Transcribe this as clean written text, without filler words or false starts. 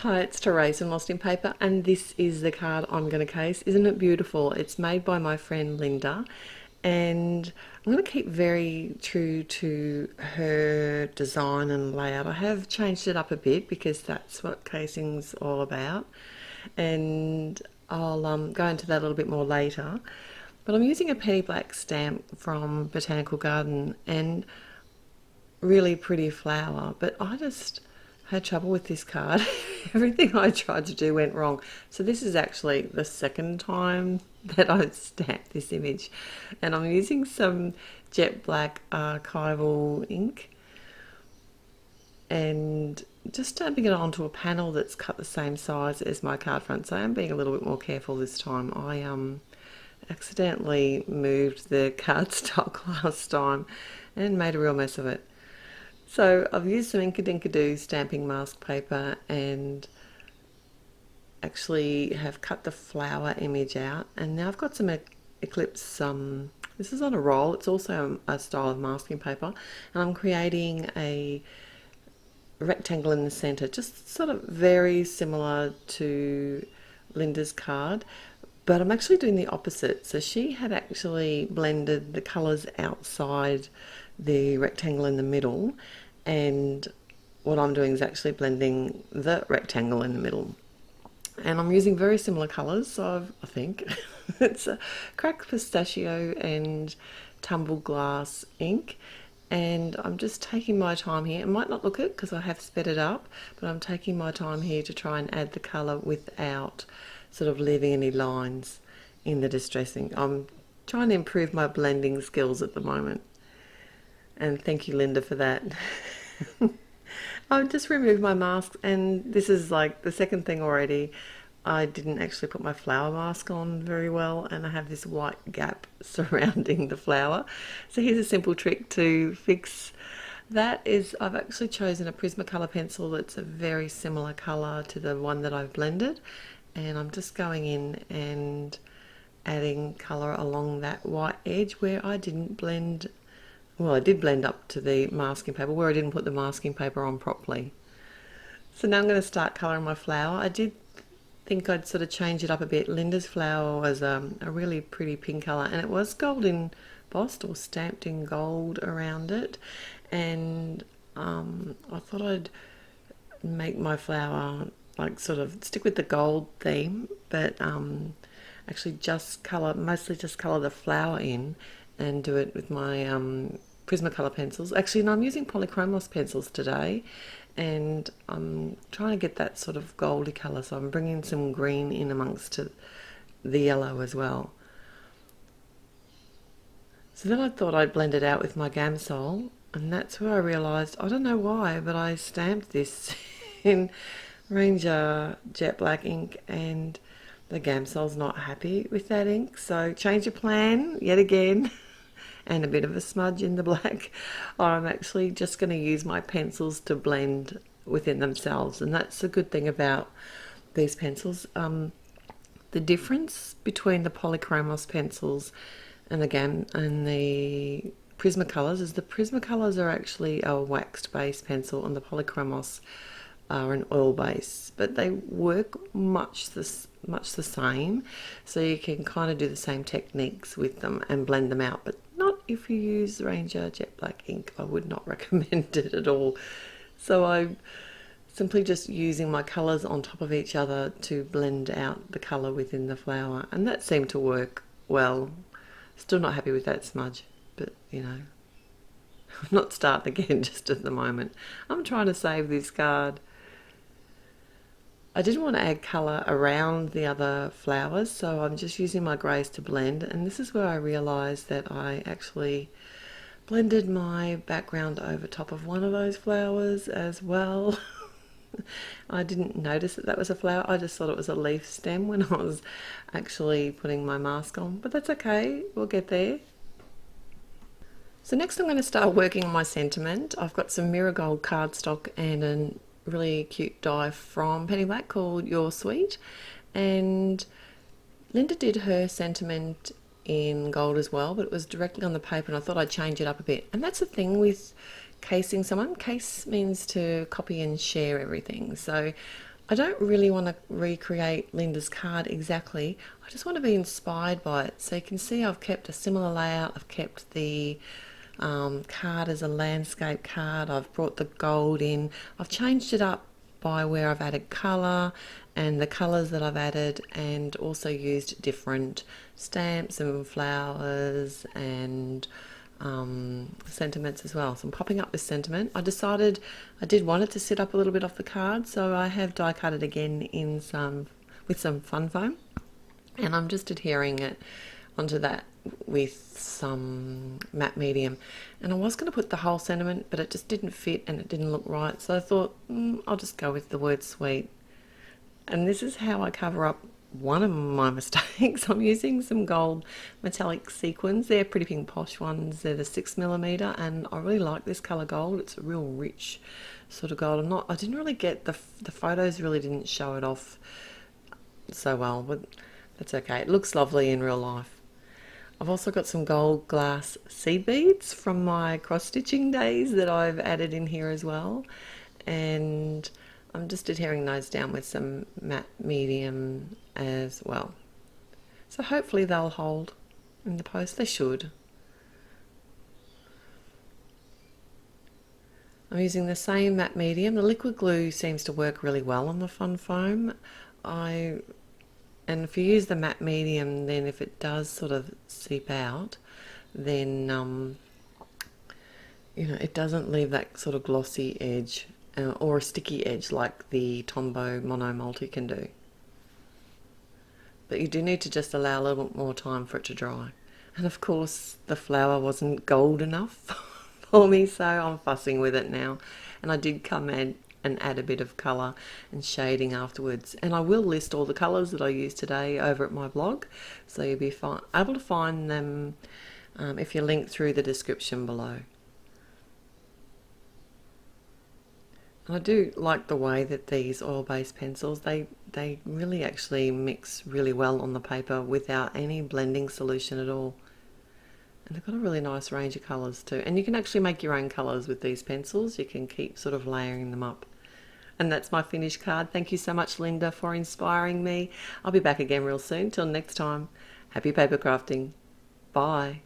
Hi, it's Therese from Lostinpaper, and this is the card I'm going to case. Isn't it beautiful? It's made by my friend Linda, and I'm going to keep very true to her design and layout. I have changed it up a bit because that's what casing's all about, and I'll go into that a little bit more later. But I'm using a penny black stamp from Botanical Garden and really pretty flower, but I just had trouble with this card. Everything I tried to do went wrong. So this is actually the second time that I've stamped this image, and I'm using some jet black archival ink and just stamping it onto a panel that's cut the same size as my card front. So I'm being a little bit more careful this time. I accidentally moved the cardstock last time and made a real mess of it. So I've used some Inkadinkado stamping mask paper and actually have cut the flower image out, and now I've got some Eclipse, this is on a roll, it's also a style of masking paper, and I'm creating a rectangle in the center, just sort of very similar to Linda's card, but I'm actually doing the opposite. So she had actually blended the colors outside the rectangle in the middle, and what I'm doing is actually blending the rectangle in the middle. And I'm using very similar colors, so I think it's a cracked pistachio and tumbled glass ink, and I'm just taking my time here. It might not look it because I have sped it up, but I'm taking my time here to try and add the color without sort of leaving any lines in the distressing. I'm trying to improve my blending skills at the moment, and thank you, Linda, for that. I've just removed my masks, and this is like the second thing already. I didn't actually put my flower mask on very well, and I have this white gap surrounding the flower. So here's a simple trick to fix that. Is I've actually chosen a Prismacolor pencil that's a very similar color to the one that I've blended, and I'm just going in and adding color along that white edge where I didn't blend. Well, I did blend up to the masking paper where I didn't put the masking paper on properly. So now I'm going to start colouring my flower. I did think I'd sort of change it up a bit. Linda's flower was a really pretty pink colour, and it was gold embossed or stamped in gold around it. And I thought I'd make my flower like sort of stick with the gold theme, but actually just colour, mostly just colour the flower in and do it with my Prismacolor pencils. Actually, no, I'm using polychromos pencils today, and I'm trying to get that sort of goldy colour, so I'm bringing some green in amongst the yellow as well. So then I thought I'd blend it out with my Gamsol, and that's where I realised, I don't know why, but I stamped this in Ranger Jet Black ink, and the Gamsol's not happy with that ink, so change of plan yet again. And a bit of a smudge in the black. I'm actually just going to use my pencils to blend within themselves, and that's a good thing about these pencils. The difference between the polychromos pencils and the Prismacolors is the Prismacolors are actually a waxed base pencil, and the polychromos are an oil base, but they work much the same, so you can kind of do the same techniques with them and blend them out, but not if you use Ranger Jet Black ink. I would not recommend it at all. So I'm simply just using my colours on top of each other to blend out the colour within the flower, and that seemed to work well. Still not happy with that smudge, but you know, I'm not starting again just at the moment. I'm trying to save this card. I didn't want to add colour around the other flowers, so I'm just using my greys to blend, and this is where I realised that I actually blended my background over top of one of those flowers as well. I didn't notice that that was a flower, I just thought it was a leaf stem when I was actually putting my mask on, but that's okay, we'll get there. So next I'm going to start working on my sentiment. I've got some mirror gold cardstock and an really cute die from Penny Black called Your Sweet, and Linda did her sentiment in gold as well, but it was directly on the paper, and I thought I'd change it up a bit. And that's the thing with casing someone. Case means to copy and share everything, so I don't really want to recreate Linda's card exactly. I just want to be inspired by it. So you can see I've kept a similar layout. I've kept the card as a landscape card. I've brought the gold in. I've changed it up by where I've added colour and the colours that I've added, and also used different stamps and flowers and sentiments as well. So I'm popping up this sentiment. I decided I did want it to sit up a little bit off the card, so I have die cut it again in some with some fun foam, and I'm just adhering it onto that with some matte medium. And I was going to put the whole sentiment, but it just didn't fit and it didn't look right, so I thought I'll just go with the word sweet. And this is how I cover up one of my mistakes. I'm using some gold metallic sequins. They're pretty pink posh ones. They're the 6mm, and I really like this colour gold. It's a real rich sort of gold. I didn't really get the photos really didn't show it off so well, but that's okay. It looks lovely in real life. I've also got some gold glass seed beads from my cross stitching days that I've added in here as well, and I'm just adhering those down with some matte medium as well. So hopefully they'll hold in the post. They should. I'm using the same matte medium. The liquid glue seems to work really well on the fun foam. And if you use the matte medium, then if it does sort of seep out, then it doesn't leave that sort of glossy edge or a sticky edge like the Tombow Mono Multi can do. But you do need to just allow a little bit more time for it to dry. And of course the flower wasn't gold enough for me, so I'm fussing with it now. And I did come in and add a bit of colour and shading afterwards. And I will list all the colours that I used today over at my blog, so you'll be able to find them if you link through the description below. And I do like the way that these oil-based pencils, they really actually mix really well on the paper without any blending solution at all. And they've got a really nice range of colours too. And you can actually make your own colours with these pencils. You can keep sort of layering them up. And that's my finished card. Thank you so much, Linda, for inspiring me. I'll be back again real soon. Till next time, happy paper crafting. Bye.